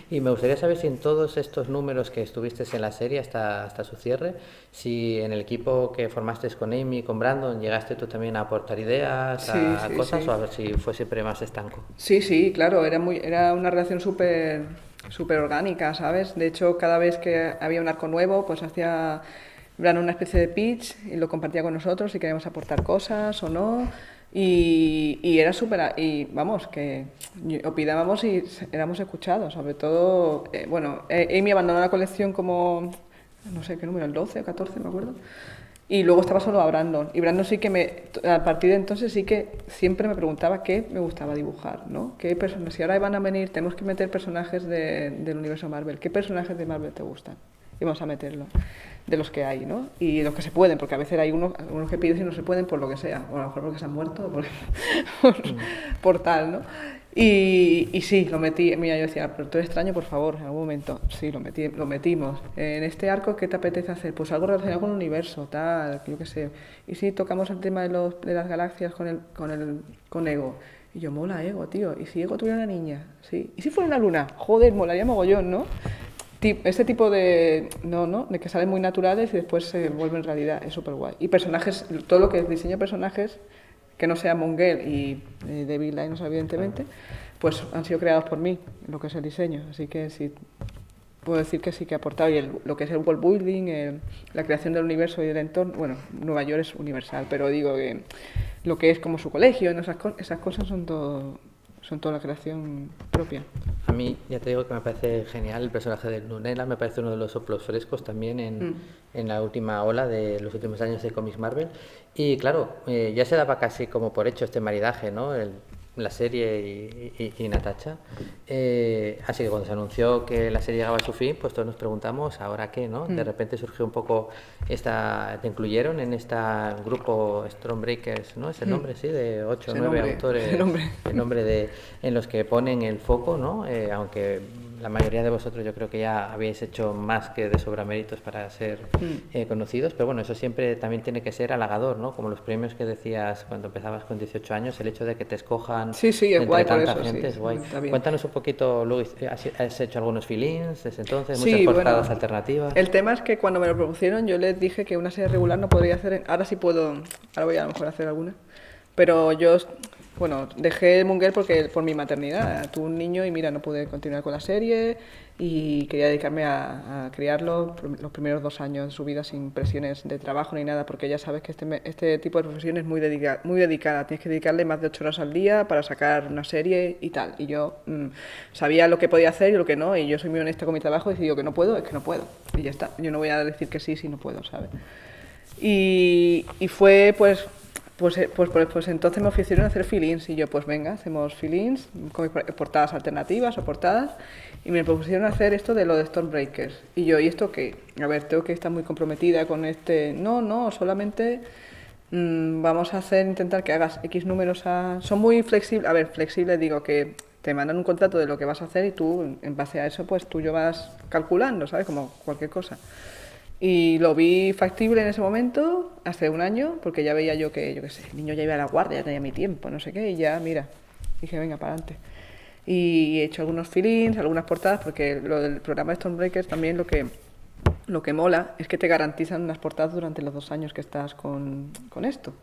Y me gustaría saber si en todos estos números que estuviste en la serie hasta su cierre, si en el equipo que formaste con Amy, con Brandon, llegaste tú también a aportar ideas, a cosas, o a ver si fue siempre más estanco. Sí, claro, era una relación súper orgánica, ¿sabes? De hecho, cada vez que había un arco nuevo, pues hacía Brandon una especie de pitch y lo compartía con nosotros si queríamos aportar cosas o no. Y era súper... Y vamos, que opinábamos y éramos escuchados. Sobre todo, Amy abandonó la colección como, no sé qué número, el 12 o 14, me acuerdo. Y luego estaba solo a Brandon. Y Brandon sí que a partir de entonces sí que siempre me preguntaba qué me gustaba dibujar, ¿no? ¿Qué personas? Si ahora van a venir, tenemos que meter personajes del universo Marvel. ¿Qué personajes de Marvel te gustan? Y vamos a meterlo, de los que hay, ¿no? Y los que se pueden, porque a veces hay unos que pides y no se pueden por lo que sea. O a lo mejor porque se han muerto, por tal, ¿no? Y sí, lo metí. Mira, yo decía, pero tú eres extraño, por favor, en algún momento. Sí, lo metimos. En este arco, ¿qué te apetece hacer? Pues algo relacionado con el universo, tal, yo qué sé. Y sí, tocamos el tema de las galaxias con Ego. Y yo, mola Ego, tío. ¿Y si Ego tuviera una niña? Sí. ¿Y si fuera una luna? Joder, molaría mogollón, ¿no? Este tipo de que salen muy naturales y después se vuelven realidad, es súper guay. Y personajes, todo lo que es diseño de personajes, que no sea Mongel y David Linus, evidentemente, pues han sido creados por mí, lo que es el diseño. Así que sí, puedo decir que sí que ha aportado. Y lo que es el world building, la creación del universo y del entorno, bueno, Nueva York es universal, pero digo que lo que es como su colegio, esas cosas son toda la creación propia. A mí, ya te digo que me parece genial el personaje de Lunella, me parece uno de los soplos frescos también en la última ola de los últimos años de Comics Marvel. Y claro, ya se daba casi como por hecho este maridaje, ¿no? La serie y Natasha. Así que cuando se anunció que la serie llegaba a su fin, pues todos nos preguntamos, ¿ahora qué, no? De repente surgió un poco te incluyeron en este grupo Stormbreakers, ¿no? Es el nombre, sí, de 8 o 9 autores. El nombre en los que ponen el foco, ¿no? Aunque la mayoría de vosotros yo creo que ya habéis hecho más que de sobra méritos para ser conocidos, pero bueno, eso siempre también tiene que ser halagador, ¿no? Como los premios que decías cuando empezabas con 18 años, el hecho de que te escojan es guay por tanta eso, gente es guay. Cuéntanos un poquito, Luis, ¿has hecho algunos fill-ins desde entonces? Muchas portadas alternativas. El tema es que cuando me lo propusieron yo les dije que una serie regular no podría hacer, ahora sí puedo, ahora voy a lo mejor a hacer alguna, pero yo... Bueno, dejé Munger por mi maternidad. Tuve un niño y mira, no pude continuar con la serie y quería dedicarme a criarlo los primeros 2 años de su vida sin presiones de trabajo ni nada, porque ya sabes que este tipo de profesión es muy dedicada. Tienes que dedicarle más de 8 horas al día para sacar una serie y tal. Y yo sabía lo que podía hacer y lo que no, y yo soy muy honesta con mi trabajo y si digo que no puedo, es que no puedo. Y ya está. Yo no voy a decir que sí si no puedo, ¿sabes? Y fue pues entonces me ofrecieron hacer fill-ins y yo, pues venga, hacemos fill-ins con portadas alternativas o portadas y me propusieron hacer esto de lo de Stormbreakers. Y yo, ¿y esto qué? A ver, tengo que estar muy comprometida con este... No, solamente vamos a intentar que hagas X números Son muy flexibles, a ver, flexibles digo que te mandan un contrato de lo que vas a hacer y tú, en base a eso, pues tú lo vas calculando, ¿sabes? Como cualquier cosa. Y lo vi factible en ese momento, hace 1 año, porque ya veía yo que, el niño ya iba a la guardia, ya tenía mi tiempo, no sé qué, y ya, mira, dije, venga, para adelante. Y he hecho algunos fill-ins, algunas portadas, porque lo del programa de Stormbreakers también lo que mola es que te garantizan unas portadas durante los 2 años que estás con esto,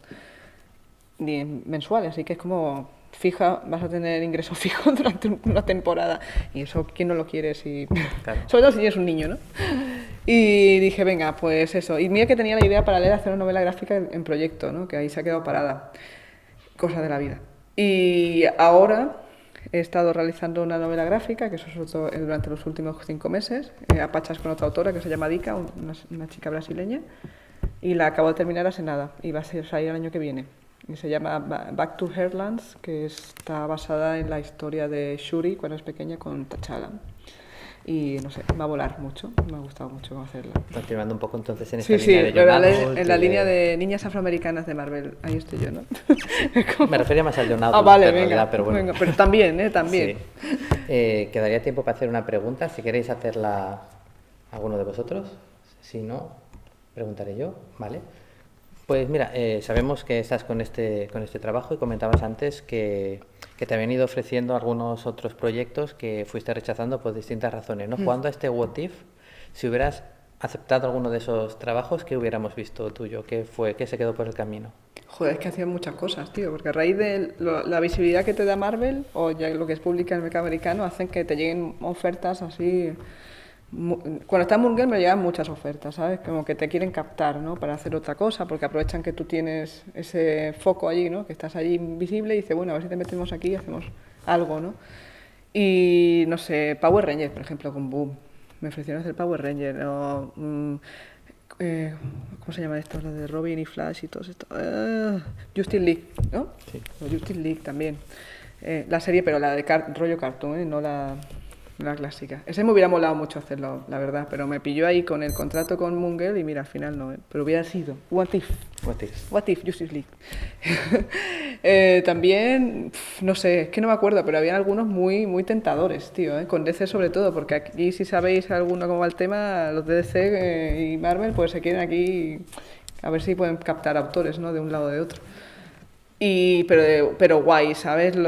mensuales, así que es como fija, vas a tener ingreso fijo durante una temporada, y eso, ¿quién no lo quiere? Claro. Sobre todo si eres un niño, ¿no? Y dije, venga, pues eso. Y mira que tenía la idea paralela de hacer una novela gráfica en proyecto, ¿no? Que ahí se ha quedado parada. Cosa de la vida. Y ahora he estado realizando una novela gráfica, que eso es durante los últimos 5 meses, a pachas con otra autora que se llama Dika, una chica brasileña, y la acabo de terminar hace nada, y va a salir el año que viene. y se llama Back to Heartlands, que está basada en la historia de Shuri cuando es pequeña con T'Challa. Y no sé, va a volar mucho, me ha gustado mucho hacerla. Continuando un poco entonces en esta Sí, línea de Young Adult, en la línea de niñas afroamericanas de Marvel, ahí estoy yo, ¿no? Me refería más al Young Adult, Vale, en venga, realidad, pero bueno. venga, pero también, también. Sí. Quedaría tiempo para hacer una pregunta, si queréis hacerla alguno de vosotros, si no, preguntaré yo, ¿vale? Pues mira, sabemos que estás con este trabajo y comentabas antes que te habían ido ofreciendo algunos otros proyectos que fuiste rechazando por distintas razones, ¿no? Jugando a este What If, si hubieras aceptado alguno de esos trabajos, ¿qué hubiéramos visto tuyo? ¿Qué se quedó por el camino? Joder, es que hacían muchas cosas, tío, porque a raíz de la visibilidad que te da Marvel, o ya lo que es pública en el mercado americano, hacen que te lleguen ofertas así. Cuando estás en Moon Girl me llegan muchas ofertas, ¿sabes? Como que te quieren captar, ¿no? Para hacer otra cosa, porque aprovechan que tú tienes ese foco allí, ¿no? Que estás allí invisible y dices, bueno, a ver si te metemos aquí y hacemos algo, ¿no? Y, no sé, Power Rangers, por ejemplo, con Boom. Me ofrecieron hacer Power Rangers, o... ¿cómo se llama esto? Lo de Robin y Flash y todo esto. Justice League, ¿no? Sí. O Justice League también. La serie, pero la de rollo cartoon, no la clásica. Ese me hubiera molado mucho hacerlo, la verdad, pero me pilló ahí con el contrato con Moon Girl y mira, al final no, pero hubiera sido What If. What If, Justice League. También, no sé, es que no me acuerdo, pero habían algunos muy, muy tentadores, tío, con DC sobre todo, porque aquí si sabéis alguno cómo va el tema, los de DC y Marvel pues se quieren aquí a ver si pueden captar autores, ¿no? De un lado o de otro. Pero guay, ¿sabes?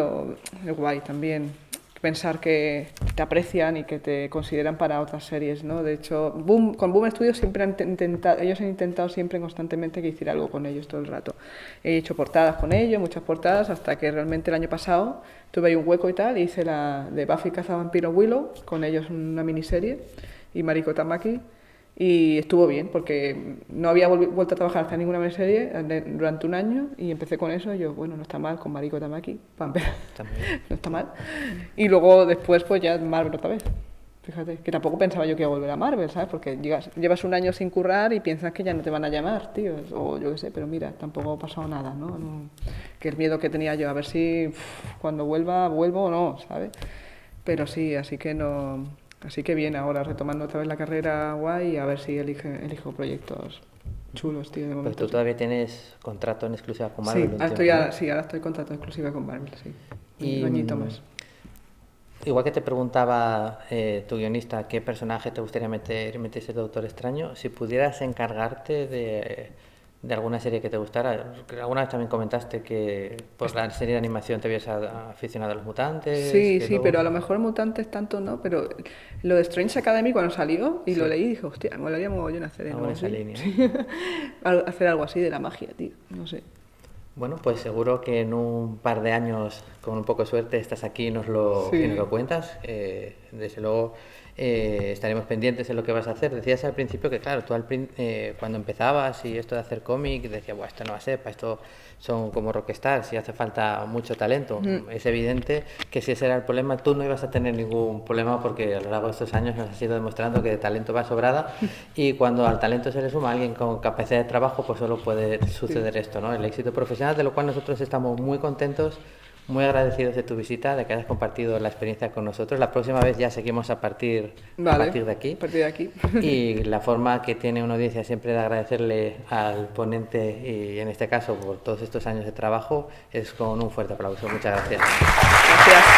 Guay también. Pensar que te aprecian y que te consideran para otras series, ¿no? De hecho, con Boom Studios siempre han intentado siempre constantemente que hiciera algo con ellos todo el rato. He hecho portadas con ellos, muchas portadas, hasta que realmente el año pasado tuve ahí un hueco y tal, y hice la de Buffy Cazavampiro Willow, con ellos una miniserie, y Mariko Tamaki, y estuvo bien, porque no había vuelto a trabajar hasta ninguna miniserie durante un año, y empecé con eso, y yo, bueno, no está mal, con Mariko Tamaki, no está mal. Y luego después pues ya Marvel otra vez. Fíjate, que tampoco pensaba yo que iba a volver a Marvel, ¿sabes? Porque llevas un año sin currar y piensas que ya no te van a llamar, tío, o yo qué sé, pero mira, tampoco ha pasado nada, ¿no? Que el miedo que tenía yo, a ver si cuando vuelvo o no, ¿sabes? Pero sí, así que bien, ahora retomando otra vez la carrera guay y a ver si elijo proyectos chulos, tío, de momento. Pues tú todavía tienes contrato en exclusiva con Marvel. Sí, ahora estoy contrato en exclusiva con Marvel, sí. Un añito más. Igual que te preguntaba tu guionista qué personaje te gustaría meterse de Doctor Extraño, si pudieras encargarte de alguna serie que te gustara. Alguna vez también comentaste que por la serie de animación te habías aficionado a los mutantes. Sí, pero a lo mejor mutantes tanto no, pero lo de Strange Academy cuando salió y lo leí dije, hostia, me molaría mogollón hacer algo así. Hacer algo así de la magia, tío, no sé. Bueno, pues seguro que en un par de años, con un poco de suerte, estás aquí y nos lo cuentas. Desde luego estaremos pendientes de lo que vas a hacer. Decías al principio que, claro, tú cuando empezabas y esto de hacer cómic, decías, bueno, esto no va a ser, para esto son como rockstars y hace falta mucho talento. Es evidente que si ese era el problema, tú no ibas a tener ningún problema porque a lo largo de estos años nos has ido demostrando que de talento va sobrada y cuando al talento se le suma alguien con capacidad de trabajo, pues solo puede suceder esto, ¿no? El éxito profesional, de lo cual nosotros estamos muy contentos, muy agradecidos de tu visita, de que hayas compartido la experiencia con nosotros. La próxima vez ya seguimos a partir de aquí. Y la forma que tiene una audiencia siempre de agradecerle al ponente, y en este caso por todos estos años de trabajo, es con un fuerte aplauso. Muchas gracias. Gracias.